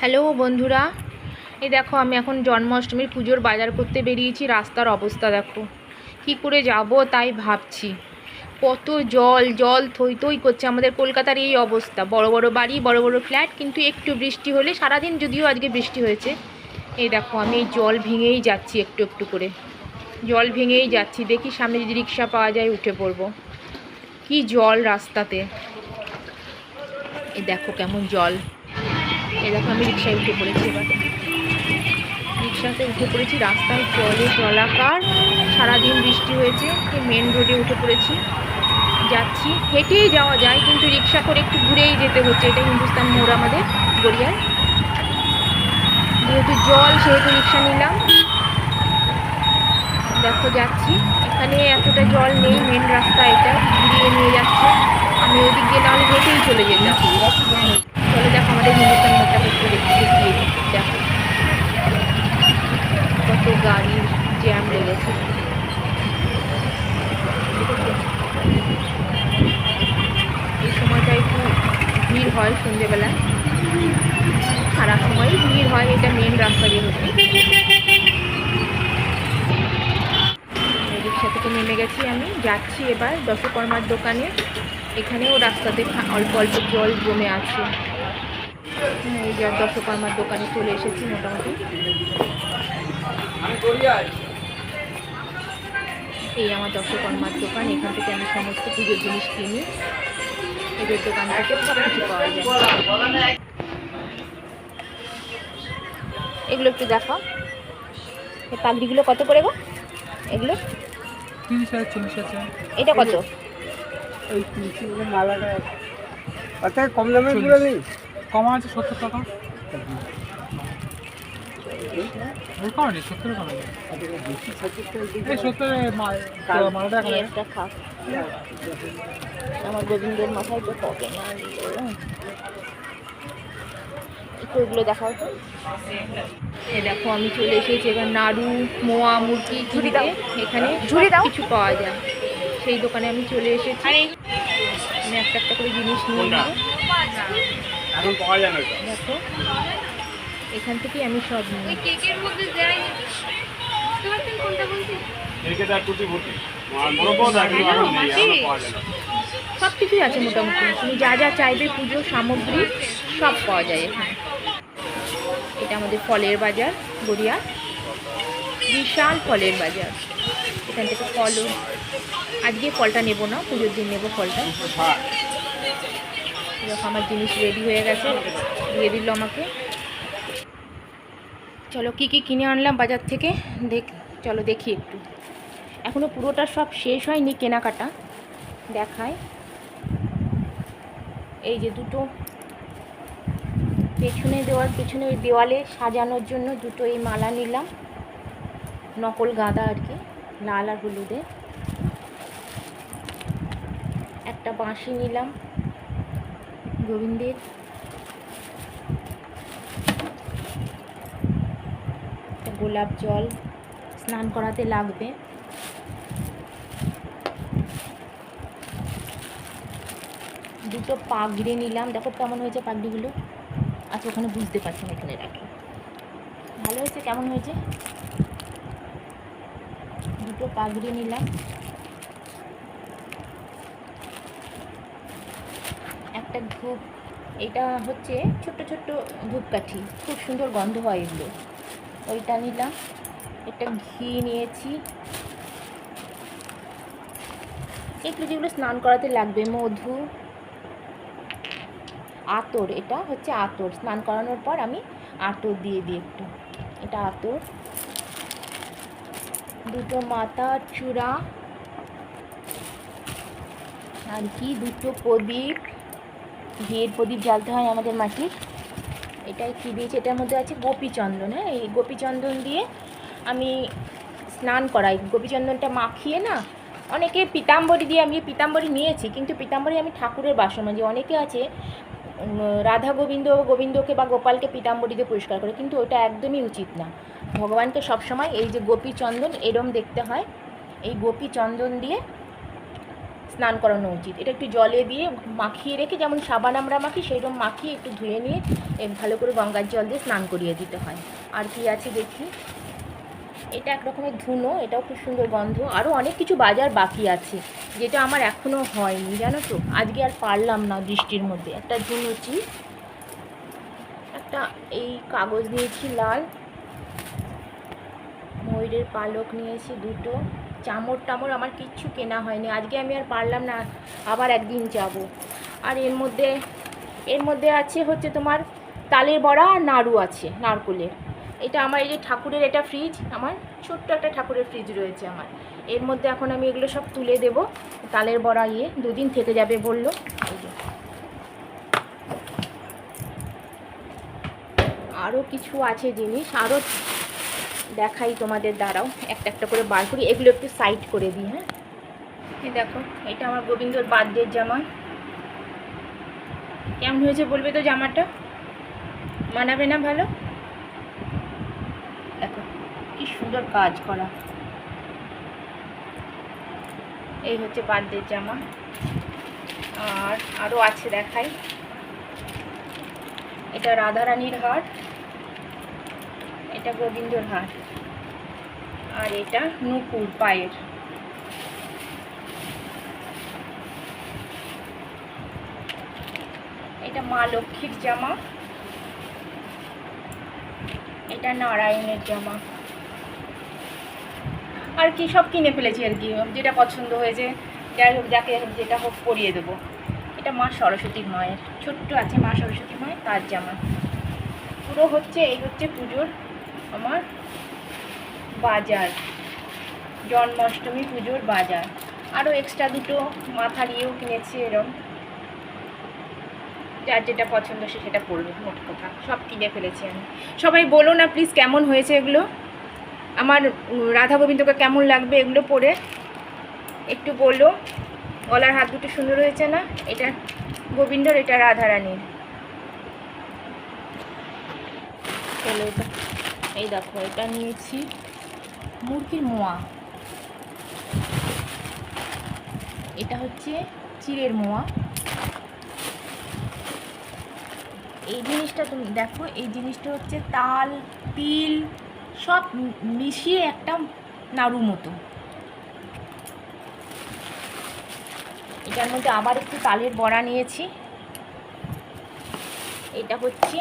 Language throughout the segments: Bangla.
হ্যালো বন্ধুরা, এই দেখো আমি এখন জন্মাষ্টমীর পুজোর বাজার করতে বেরিয়েছি। রাস্তার অবস্থা দেখো, কি করে যাব তাই ভাবছি। কত জল জল থই থই করছে। আমাদের কলকাতার এই অবস্থা, বড় বড় বাড়ি, বড় বড় ফ্ল্যাট, কিন্তু একটু বৃষ্টি হলে, সারাদিন যদিও আজকে বৃষ্টি হয়েছে, এই দেখো আমি এই জল ভেঙেই যাচ্ছি, একটু একটু করে জল ভেঙেই যাচ্ছি। দেখি সামনে যদি রিক্সা পাওয়া যায় উঠে পড়বো। কি জল রাস্তাতে, এই দেখো কেমন জল। এই দেখো আমি রিক্সায় উঠে পড়েছি, এবার রিক্সাতে উঠে পড়েছি। রাস্তায় জলে জলাকার, সারাদিন বৃষ্টি হয়েছে। মেন রোডে উঠে পড়েছি, যাচ্ছি। হেঁটেই যাওয়া যায়, কিন্তু রিক্সা করে একটু ঘুরেই যেতে হচ্ছে। এটা হিন্দুস্তান মোড় আমাদের গড়িয়ায়। যেহেতু জল সেহেতু রিক্সা নিলাম। দেখো যাচ্ছি, এখানে এতটা জল নেই। মেন রাস্তা এটা, ঘুরিয়ে নিয়ে যাচ্ছে। আমি ওইদিক দিয়ে নাহলে হেঁটেই চলে যেতাম। চলে দেখো আমাদের হিন্দুস্তান মোড়টা করতে দেখিয়ে দেখো কত গাড়ির জ্যাম লেগেছে। এই সময়টা একটু ভিড় হয় সন্ধ্যেবেলায়, সারা সময়ই ভিড় হয়। এটা মেন রাস্তা যেহেতু। রিক্সা থেকে নেমে গেছি, আমি যাচ্ছি এবার দশকর্মার দোকানে। এখানেও রাস্তাতে অল্প অল্প জল জমে আছে। হ্যাঁ, এই যে দশকর্মার দোকানে চলে এসেছি মোটামুটি। এই আমার দশকর্মার দোকান, এখান থেকে আমি সমস্ত পুজোর জিনিস কিনি। এদের দোকান থেকে সব কিছু পাওয়া যায়। এগুলো একটু দেখো, এই পাগড়িগুলো কত করে গো? এগুলো 30 আছে, 40 আছে। এটা কত? ওই 30 মালাটা আচ্ছা, কম দামে পুরো নেই। কম আছে 70 টাকা। ওই কম নেই, 70 টাকা নেই। এই 70 মালাটা এখন একটা খা, আমার গোবিন্দের মাথায় তো হবে না। একটু ওইগুলো দেখাও তো। এ দেখো আমি চলে এসেছি এবার নাড়ু, মোয়া, মুরগি কিনতে। এখানে ঝুড়ি দাও, কিছু পাওয়া যায়। সেই দোকানে আমি চলে এসেছি। আমি একটা একটা করে জিনিস নিয়ে নেব। এখন পাওয়া যায় না। দেখো এখান থেকে আমি সব নিই। কেকের মধ্যে দেয় বুঝতে পারছেন কোনটা বলছি? সব কিছুই আছে মোটামুটি। তুমি যা যা চাইবে পুজোর সামগ্রী সব পাওয়া যায় এখানে। এটা আমাদের ফলের বাজার গড়িয়া, বিশাল ফলের বাজার। এখান থেকে ফলও, আজকে ফলটা নেব না, পুজোর দিন নেব ফলটা। এরকম আমার জিনিস রেডি হয়ে গেছে, দিয়ে দিল আমাকে। চলো কি কি কিনে আনলাম বাজার থেকে চলো দেখি একটু। এখনও পুরোটা সব শেষ হয়নি কেনাকাটা, দেখায়। এই যে দুটো পেছনে ওই দেওয়ালে সাজানোর জন্য দুটো এই মালা নিলাম, নকল গাঁদা আর কি, লাল আর হলুদে। একটা বাঁশি নিলাম গোবিন্দের, একটা গোলাপ জল স্নান করাতে লাগবে, দুটো পাগড়ি নিলাম। দেখো কেমন হয়েছে পাগড়িগুলো। আচ্ছা ওখানে বুঝতে পারছি না, এখানে রাখি। ভালো হয়েছে, কেমন হয়েছে। দুটো পাগড়ি নিলাম, একটা ধূপ, এটা হচ্ছে ছোট্ট ছোট্ট ধূপকাঠি, খুব সুন্দর গন্ধ হয় এগুলো, ওইটা নিলাম। একটা ঘি নিয়েছি, এগুলো যেগুলো স্নান করাতে লাগবে, মধু, আতর, এটা হচ্ছে আতর, স্নান করানোর পর আমি আতর দিয়ে দিই একটু, এটা আতর। দুটো মাথার চূড়া আর কি, দুটো প্রদীপ, ঘিয়ের প্রদীপ জ্বালতে হয় আমাদের মাটির। এটাই কি দিয়েছে, এটার মধ্যে আছে গোপীচন্দন। হ্যাঁ, এই গোপীচন্দন দিয়ে আমি স্নান করাই। গোপীচন্দনটা মাখিয়ে না, অনেকে পিতাম্বরী দিয়ে, আমি পিতাম্বরী নিয়েছি, কিন্তু পিতাম্বরী আমি ঠাকুরের বাসন মাজি। অনেকে আছে রাধা গোবিন্দকে বা গোপালকে পিতাম্বরী দিয়ে পরিষ্কার করে, কিন্তু ওটা একদমই উচিত না। ভগবানকে সবসময় এই যে গোপীচন্দন এরম দেখতে হয়, এই গোপীচন্দন দিয়ে স্নান করানো উচিত। এটা একটু জলে দিয়ে মাখিয়ে রেখে, যেমন সাবান আমরা মাখি সেইরকম মাখিয়ে একটু ধুয়ে নিয়ে ভালো করে গঙ্গার জল দিয়ে স্নান করিয়ে দিতে হয়। আর কি আছে দেখি, এটা এক রকমের ধুনো, এটাও খুব সুন্দর গন্ধ। আরও অনেক কিছু বাজার বাকি আছে যেটা আমার এখনও হয়নি, জানো তো। আজকে আর পারলাম না বৃষ্টির মধ্যে। একটা ধুনুচি, একটা এই কাগজ নিয়েছি লাল, ময়ূরের পালক নিয়েছি দুটো, চামড় টামড় আমার কিচ্ছু কেনা হয়নি আজকে, আমি আর পারলাম না, আবার একদিন যাব। আর এর মধ্যে আছে হচ্ছে তোমার তালের বড়া আর নাড়ু আছে নারকোলের। এটা আমার এই যে ঠাকুরের, এটা ফ্রিজ আমার, ছোট্ট একটা ঠাকুরের ফ্রিজ রয়েছে আমার। এর মধ্যে এখন আমি এগুলো সব তুলে দেব। তালের বড়া 2 দিন থেকে যাবে বললো। এই যে আরও কিছু আছে জিনিস, আরও দেখাই তোমাদের, দাঁড়াও একটা একটা করে বার করি, এগুলো একটু সাইড করে দিই। হ্যাঁ, এই দেখো, এটা আমার গোবিন্দর বার্থডের জামা। কেমন হয়েছে বলবে তো জামাটা? মানাবে না ভালো? দেখো কি সুন্দর কাজ করা। এই হচ্ছে বার্থডের জামা। আর আরও আছে দেখাই, এটা রাধারানীর হার, এটা গোবিন্দর হার, আর এটা নুপুর পায়ের। এটা মা লক্ষ্মীর জামা, এটা নারায়ণের জামা। আর কি সব কিনে ফেলেছি আর কি, যেটা পছন্দ হয়েছে, যাই হোক যাকে যেটা হোক পরিয়ে দেবো। এটা মা সরস্বতী মায়ের, ছোট্ট আছে মা সরস্বতী মায়ের, তার জামা। পুরো হচ্ছে এই হচ্ছে পুজোর আমার বাজার, জন্মাষ্টমী পুজোর বাজার। আরও এক্সট্রা দুটো মাথার ইয়েও কিনেছি, এরম যার যেটা পছন্দ সে সেটা পরবে। মোট কথা সব কিনে ফেলেছি আমি। সবাই বলো না প্লিজ কেমন হয়েছে এগুলো, আমার রাধা গোবিন্দকে কেমন লাগবে এগুলো পরে, একটু বলো। গলার হাত দুটো সুন্দর হয়েছে না? এটা গোবিন্দর, এটা রাধারানীর। চলো এটা, এই দেখো এটা নিয়েছি মুরগির মোয়া, এটা হচ্ছে চিড়ের মোয়া। এই জিনিসটা তুমি দেখো, এই জিনিসটা হচ্ছে তাল তিল সব মিশিয়ে একটা নাড়ু মতো। এটার মধ্যে আবার একটু তালের বড়া নিয়েছি। এটা হচ্ছে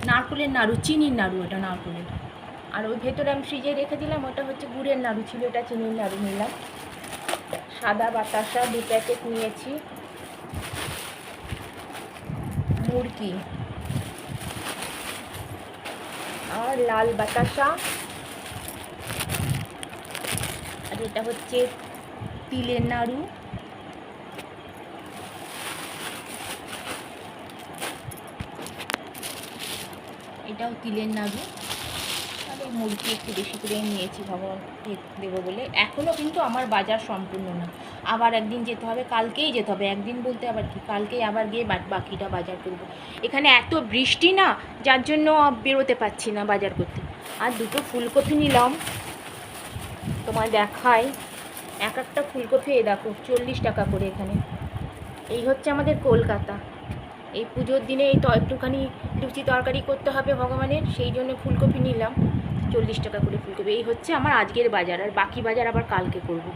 নারকেলের নাড়ু, চিনির নাড়ু, ওটা নারকেলের। আর ওই ভেতরে আমি ফ্রিজে রেখে দিলাম, ওটা হচ্ছে গুড়ের নাড়ু ছিল, এটা চিনির নাড়ু নিলাম। সাদা বাতাসা 2 প্যাকেট নিয়েছি, মুরগি আর লাল বাতাসা। আর এটা হচ্ছে তিলের নাড়ু। এটাও তিলের নাড়ু। আর এই মুরগি একটু বেশি করে নিয়েছি ভগবান দেবো বলে। এখনও কিন্তু আমার বাজার সম্পূর্ণ না, আবার একদিন যেতে হবে, কালকেই যেতে হবে। একদিন বলতে আবার কি, কালকেই আবার গিয়ে বাকিটা বাজার করবো। এখানে এত বৃষ্টি না, যার জন্য বেরোতে পারছি না বাজার করতে। আর 2টো ফুলকপি নিলাম, তোমার দেখাই। এক একটা ফুলকপি এই দেখো 40 টাকা করে এখানে। এই হচ্ছে আমাদের কলকাতা। এই পুজোর দিনে এই তো একটুখানি লুচি তরকারি করতে হবে ভগবানের, সেই জন্য ফুলকপি নিলাম 40 টাকা করে ফুলকপি। এই হচ্ছে আমার আজকের বাজার, আর বাকি বাজার আবার কালকে করব।